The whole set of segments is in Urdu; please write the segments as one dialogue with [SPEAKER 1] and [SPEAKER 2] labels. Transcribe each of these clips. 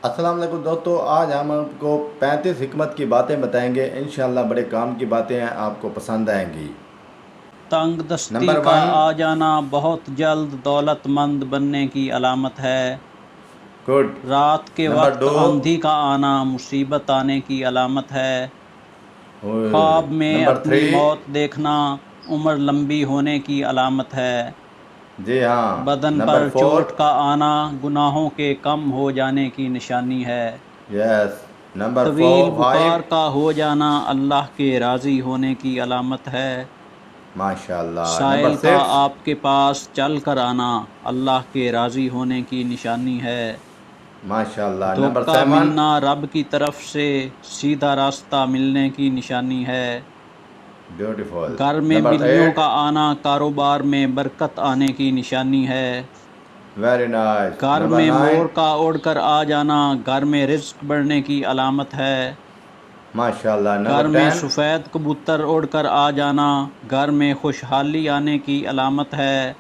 [SPEAKER 1] السلام علیکم دوستو، آج ہم آپ کو 35 حکمت کی باتیں بتائیں گے، انشاءاللہ بڑے کام کی باتیں ہیں، آپ کو پسند آئیں گی۔
[SPEAKER 2] تنگ دستی
[SPEAKER 1] نمبر
[SPEAKER 2] کا
[SPEAKER 1] 1۔
[SPEAKER 2] آ جانا بہت جلد دولت مند بننے کی علامت ہے۔
[SPEAKER 1] گڈ۔
[SPEAKER 2] رات کے
[SPEAKER 1] نمبر
[SPEAKER 2] وقت
[SPEAKER 1] 2۔
[SPEAKER 2] آندھی کا آنا مصیبت آنے کی علامت ہے۔ خواب میں
[SPEAKER 1] نمبر
[SPEAKER 2] اپنی
[SPEAKER 1] 3۔
[SPEAKER 2] موت دیکھنا عمر لمبی ہونے کی علامت ہے۔
[SPEAKER 1] جی ہاں۔
[SPEAKER 2] بدن
[SPEAKER 1] نمبر
[SPEAKER 2] پر
[SPEAKER 1] 4۔
[SPEAKER 2] چوٹ کا آنا گناہوں کے کم ہو جانے کی نشانی ہے۔
[SPEAKER 1] یس۔ نمبر
[SPEAKER 2] طویل
[SPEAKER 1] 5۔
[SPEAKER 2] بخار کا ہو جانا اللہ کے راضی ہونے کی علامت ہے۔
[SPEAKER 1] ماشاءاللہ۔ نمبر
[SPEAKER 2] سائل کا
[SPEAKER 1] 6۔
[SPEAKER 2] آپ کے پاس چل کر آنا اللہ کے راضی ہونے کی نشانی ہے۔
[SPEAKER 1] ماشاءاللہ۔ نمبر
[SPEAKER 2] دھوکہ
[SPEAKER 1] 7۔
[SPEAKER 2] ملنا رب کی طرف سے سیدھا راستہ ملنے کی نشانی ہے۔
[SPEAKER 1] بیوٹیفل۔
[SPEAKER 2] گھر میں
[SPEAKER 1] نمبر
[SPEAKER 2] بلیوں
[SPEAKER 1] 8۔
[SPEAKER 2] کا آنا کاروبار میں برکت آنے کی نشانی ہے۔
[SPEAKER 1] Very nice.
[SPEAKER 2] گھر
[SPEAKER 1] نمبر
[SPEAKER 2] میں
[SPEAKER 1] 9۔
[SPEAKER 2] مور کا اڑ کر آ جانا گھر میں رزق بڑھنے کی علامت ہے۔
[SPEAKER 1] ماشاءاللہ۔
[SPEAKER 2] گھر
[SPEAKER 1] نمبر
[SPEAKER 2] میں
[SPEAKER 1] 10۔
[SPEAKER 2] سفید کبوتر اڑ کر آ جانا گھر میں خوشحالی آنے کی علامت ہے۔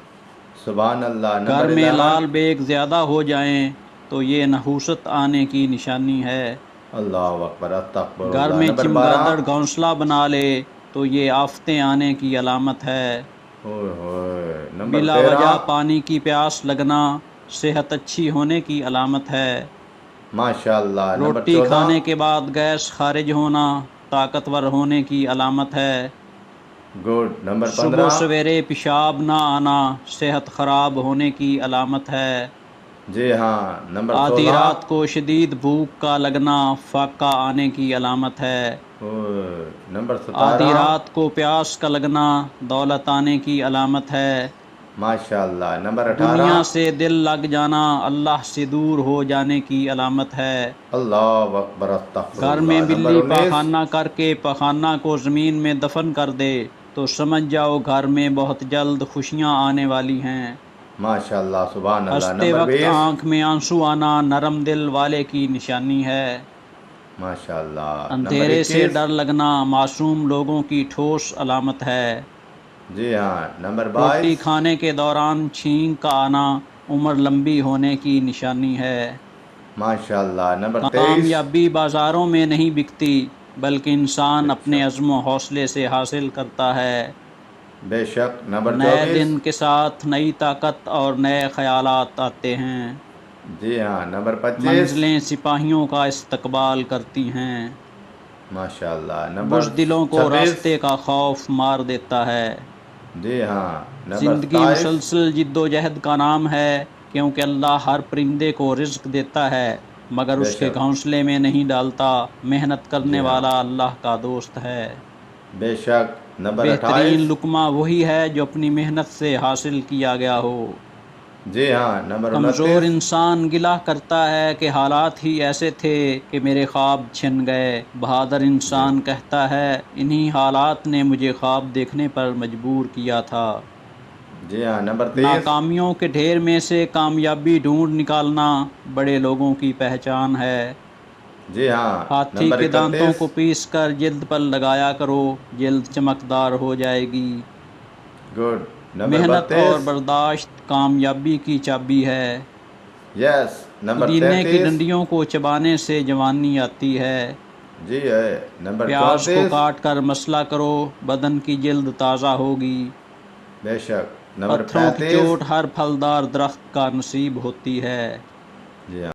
[SPEAKER 1] سبحان اللہ۔
[SPEAKER 2] گھر
[SPEAKER 1] نمبر
[SPEAKER 2] میں
[SPEAKER 1] 11۔
[SPEAKER 2] لال بیگ زیادہ ہو جائیں تو یہ نحوست آنے کی نشانی ہے۔
[SPEAKER 1] اللہ اکبر، استغفر
[SPEAKER 2] گھر
[SPEAKER 1] اللہ۔
[SPEAKER 2] میں
[SPEAKER 1] نمبر 12۔
[SPEAKER 2] چمگادڑ گھونسلہ بنا لے تو یہ آفتیں آنے کی علامت ہے۔
[SPEAKER 1] ہوئے ہوئے۔ نمبر
[SPEAKER 2] بلا
[SPEAKER 1] 13۔
[SPEAKER 2] وجہ پانی کی پیاس لگنا صحت اچھی ہونے کی علامت ہے۔
[SPEAKER 1] ماشاءاللہ۔ نمبر
[SPEAKER 2] روٹی
[SPEAKER 1] 14۔
[SPEAKER 2] کھانے کے بعد گیس خارج ہونا طاقتور ہونے کی علامت ہے۔
[SPEAKER 1] گڈ۔ نمبر
[SPEAKER 2] صبح
[SPEAKER 1] 15۔
[SPEAKER 2] سویرے پیشاب نہ آنا صحت خراب ہونے کی علامت ہے۔
[SPEAKER 1] جی ہاں۔ نمبر
[SPEAKER 2] آدھی
[SPEAKER 1] 16۔
[SPEAKER 2] رات کو شدید بھوک کا لگنا فاقہ آنے کی علامت ہے۔
[SPEAKER 1] ہوئے۔ نمبر
[SPEAKER 2] آدھی
[SPEAKER 1] 17۔
[SPEAKER 2] رات کو پیاس کا لگنا دولت آنے کی علامت ہے۔
[SPEAKER 1] ماشاءاللہ۔ نمبر 18۔
[SPEAKER 2] دنیا سے دل لگ جانا اللہ سے دور ہو جانے کی علامت ہے۔
[SPEAKER 1] اللہ اکبر، استغفر
[SPEAKER 2] گھر
[SPEAKER 1] اللہ۔
[SPEAKER 2] میں
[SPEAKER 1] نمبر
[SPEAKER 2] بلی
[SPEAKER 1] 19۔
[SPEAKER 2] پاخانہ کر کے پاخانہ کو زمین میں دفن کر دے تو سمجھ جاؤ گھر میں بہت جلد خوشیاں آنے والی ہیں۔
[SPEAKER 1] ماشاءاللہ، سبحان اللہ۔
[SPEAKER 2] ہنستے
[SPEAKER 1] نمبر
[SPEAKER 2] وقت
[SPEAKER 1] 20۔
[SPEAKER 2] آنکھ میں آنسو آنا نرم دل والے کی نشانی ہے۔
[SPEAKER 1] ماشاءاللہ۔ نمبر
[SPEAKER 2] اندھیرے سے
[SPEAKER 1] 21۔
[SPEAKER 2] ڈر لگنا معصوم لوگوں کی ٹھوس علامت ہے۔
[SPEAKER 1] جی ہاں۔ نمبر
[SPEAKER 2] روٹی
[SPEAKER 1] 22۔
[SPEAKER 2] کھانے کے دوران چھینک کا آنا عمر لمبی ہونے کی نشانی ہے۔
[SPEAKER 1] ماشاءاللہ۔ نمبر 23۔
[SPEAKER 2] کامیابی بازاروں میں نہیں بکتی بلکہ انسان
[SPEAKER 1] بے
[SPEAKER 2] اپنے
[SPEAKER 1] شک،
[SPEAKER 2] عزم و حوصلے سے حاصل کرتا ہے۔
[SPEAKER 1] بے شک۔ نمبر
[SPEAKER 2] نئے
[SPEAKER 1] 24۔
[SPEAKER 2] دن کے ساتھ نئی طاقت اور نئے خیالات آتے ہیں۔
[SPEAKER 1] جی ہاں۔ نمبر 25۔
[SPEAKER 2] منزلیں سپاہیوں کا استقبال کرتی ہیں۔
[SPEAKER 1] ماشاءاللہ۔ نمبر
[SPEAKER 2] بزدلوں کو
[SPEAKER 1] 26۔
[SPEAKER 2] راستے کا خوف مار دیتا ہے۔
[SPEAKER 1] جی ہاں۔ نمبر
[SPEAKER 2] زندگی
[SPEAKER 1] 27۔
[SPEAKER 2] مسلسل جد و جہد کا نام ہے کیونکہ اللہ ہر پرندے کو رزق دیتا ہے مگر
[SPEAKER 1] بے
[SPEAKER 2] اس کے
[SPEAKER 1] شک۔
[SPEAKER 2] گھونسلے میں نہیں ڈالتا۔ محنت کرنے
[SPEAKER 1] جی ہاں،
[SPEAKER 2] والا اللہ کا دوست ہے۔
[SPEAKER 1] بے شک۔ نمبر 28۔
[SPEAKER 2] بہترین لقمہ وہی ہے جو اپنی محنت سے حاصل کیا گیا ہو۔
[SPEAKER 1] جی ہاں۔ نمبر
[SPEAKER 2] کمزور
[SPEAKER 1] 29۔
[SPEAKER 2] انسان گلہ کرتا ہے کہ حالات ہی ایسے تھے کہ میرے خواب چھن گئے۔ بہادر
[SPEAKER 1] جی
[SPEAKER 2] انسان کہتا ہے انہی حالات نے مجھے خواب دیکھنے پر مجبور کیا تھا۔
[SPEAKER 1] جی ہاں۔ نمبر 30۔
[SPEAKER 2] ناکامیوں کے ڈھیر میں سے کامیابی ڈھونڈ نکالنا بڑے لوگوں کی پہچان ہے۔
[SPEAKER 1] جی ہاں۔
[SPEAKER 2] ہاتھی
[SPEAKER 1] نمبر
[SPEAKER 2] کے دانتوں
[SPEAKER 1] 31۔
[SPEAKER 2] کو پیس کر جلد پر لگایا کرو جلد چمکدار ہو جائے گی۔
[SPEAKER 1] گڈ۔ نمبر
[SPEAKER 2] محنت اور
[SPEAKER 1] 32۔
[SPEAKER 2] برداشت کامیابی کی چابی ہے۔
[SPEAKER 1] یس۔ نمبر
[SPEAKER 2] پودینے کی
[SPEAKER 1] 33۔
[SPEAKER 2] ڈنڈیوں کو چبانے سے جوانی آتی ہے۔
[SPEAKER 1] جی ہے۔ نمبر
[SPEAKER 2] پیاز کو
[SPEAKER 1] 34۔
[SPEAKER 2] کاٹ کر مسلا کرو بدن کی جلد تازہ ہوگی۔
[SPEAKER 1] بے شک۔ نمبر
[SPEAKER 2] پتھروں کی
[SPEAKER 1] 35۔
[SPEAKER 2] چوٹ ہر پھلدار درخت کا نصیب ہوتی ہے۔
[SPEAKER 1] جی ہاں۔